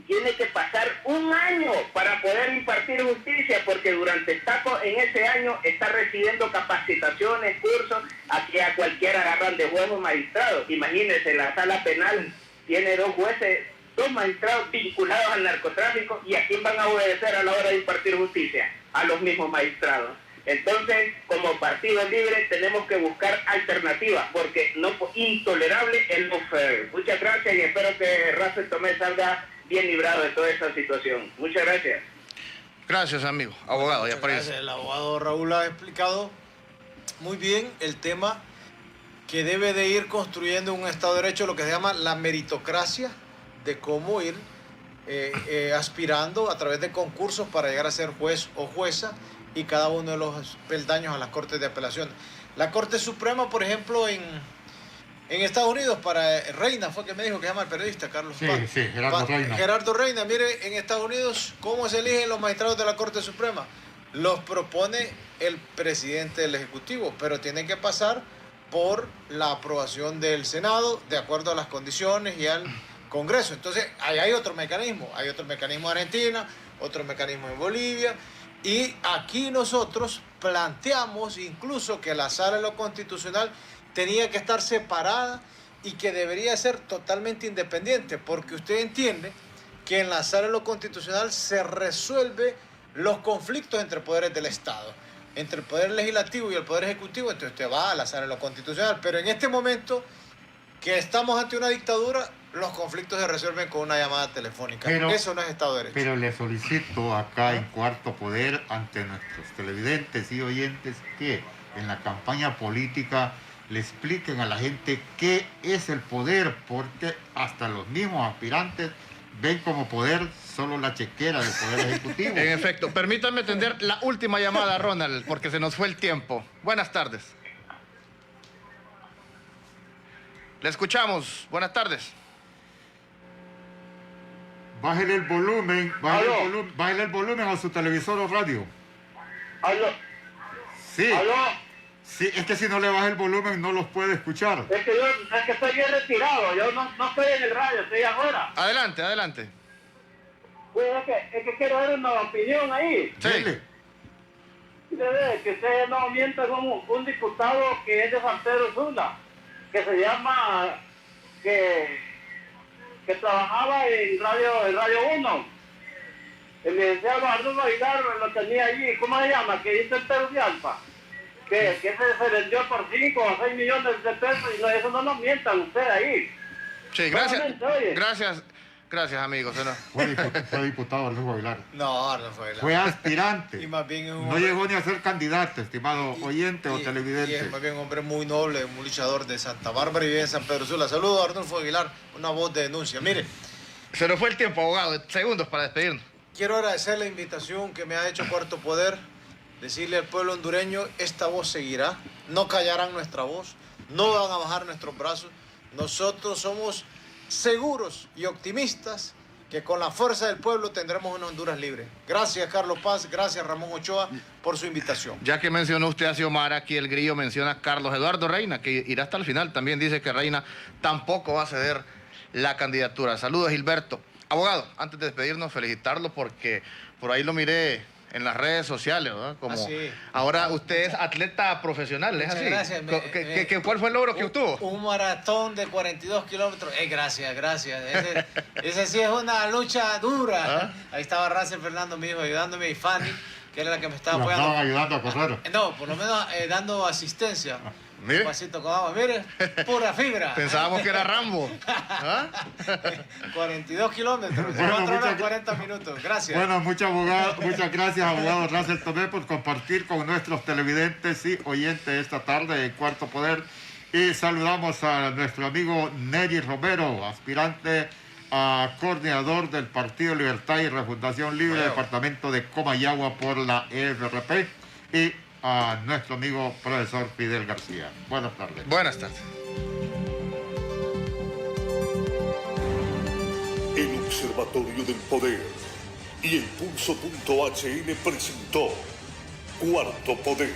tiene que pasar un año para poder impartir justicia, porque durante en ese año está recibiendo capacitaciones, cursos, aquí a cualquiera agarran de juez o magistrado. Imagínense, la sala penal tiene dos magistrados vinculados al narcotráfico, ¿y a quién van a obedecer a la hora de impartir justicia? A los mismos magistrados. Entonces, como Partido Libre tenemos que buscar alternativas, porque intolerable es no fair. Muchas gracias y espero que Russell Tomé salga bien librado de toda esta situación. Muchas gracias. Gracias, amigo. Abogado, ya para El abogado Raúl ha explicado muy bien el tema que debe de ir construyendo un Estado de Derecho, lo que se llama la meritocracia, de cómo ir aspirando a través de concursos para llegar a ser juez o jueza, y cada uno de los peldaños a las Cortes de Apelación. La Corte Suprema, por ejemplo, en Estados Unidos, para Reina, fue que me dijo que se llama el periodista, Carlos. Sí, Gerardo Reina. Gerardo Reina, mire, en Estados Unidos, ¿cómo se eligen los magistrados de la Corte Suprema? Los propone el presidente del Ejecutivo, pero tienen que pasar por la aprobación del Senado, de acuerdo a las condiciones y al Congreso. Entonces, ahí hay otro mecanismo. Hay otro mecanismo en Argentina, otro mecanismo en Bolivia. Y aquí nosotros planteamos incluso que la Sala de lo Constitucional tenía que estar separada y que debería ser totalmente independiente, porque usted entiende que en la Sala de lo Constitucional se resuelve los conflictos entre poderes del Estado, entre el Poder Legislativo y el Poder Ejecutivo. Entonces usted va a la Sala de lo Constitucional, pero en este momento que estamos ante una dictadura, los conflictos se resuelven con una llamada telefónica. Eso no es Estado de Derecho. Pero le solicito acá en Cuarto Poder, ante nuestros televidentes y oyentes, que en la campaña política le expliquen a la gente qué es el poder, porque hasta los mismos aspirantes ven como poder solo la chequera del Poder Ejecutivo. En efecto, permítanme atender la última llamada, Ronald, porque se nos fue el tiempo. Buenas tardes. Le escuchamos. Buenas tardes. Bájale el volumen, bájale el volumen a su televisor o radio. ¿Aló? Sí. ¿Aló? Sí, es que si no le baja el volumen no los puede escuchar. Es que estoy bien retirado, yo no estoy en el radio, estoy afuera. Adelante, adelante. Pues es que quiero dar una opinión ahí. Sí. Que ustedes no mientan como un diputado que es de San Pedro Sula, que se llama, que trabajaba en Radio 1. El licenciado Arnulfo Aguilar lo tenía allí, ¿cómo se llama? Que hizo el Perú de Alfa. Que se vendió por 5 o 6 millones de pesos y eso no nos mientan ustedes ahí. Sí, gracias amigos. Fue diputado Arnulfo Aguilar. No, Arnulfo Aguilar. Fue aspirante. Y más bien No llegó ni a ser candidato, estimado oyente o televidente. Y es más bien un hombre muy noble, un luchador de Santa Bárbara y vive en San Pedro Sula. Saludos a Arnulfo Aguilar, una voz de denuncia. Mire, Se nos fue el tiempo, abogado. Segundos para despedirnos. quiero agradecer la invitación que me ha hecho Cuarto Poder, decirle al pueblo hondureño, esta voz seguirá, no callarán nuestra voz, no van a bajar nuestros brazos. Nosotros somos seguros y optimistas que con la fuerza del pueblo tendremos una Honduras libre. Gracias, Carlos Paz, gracias, Ramón Ochoa, por su invitación. Ya que mencionó usted a Xiomara, aquí el grillo menciona a Carlos Eduardo Reina, que irá hasta el final. También dice que Reina tampoco va a ceder la candidatura. Saludos, Gilberto. Abogado, antes de despedirnos, felicitarlo porque por ahí lo miré en las redes sociales, ¿verdad? Como sí. ahora usted es atleta profesional, ¿es así? Gracias. ¿Cuál fue el logro que obtuvo? Un maratón de 42 kilómetros. Gracias. Ese sí es una lucha dura. ¿Ah? Ahí estaba Racel Fernando, mi hijo, ayudándome, y Fanny, que era la que me estaba Lo apoyando. estaban ayudando a correr. No, por lo menos dando asistencia. Mire. Un pasito con agua. Mire, pura fibra. Pensábamos que era Rambo. ¿Ah? 42 kilómetros, Bueno, 4 horas muchas 40 minutos. Gracias. Bueno, muchas gracias, abogado Racel Tomé, por compartir con nuestros televidentes y oyentes esta tarde en Cuarto Poder. Y saludamos a nuestro amigo Neri Romero, aspirante a coordinador del Partido Libertad y Refundación Libre, departamento de Comayagua por la EFRP. Y a nuestro amigo profesor Fidel García. Buenas tardes. Buenas tardes. El Observatorio del Poder y el Pulso.hn presentó Cuarto Poder.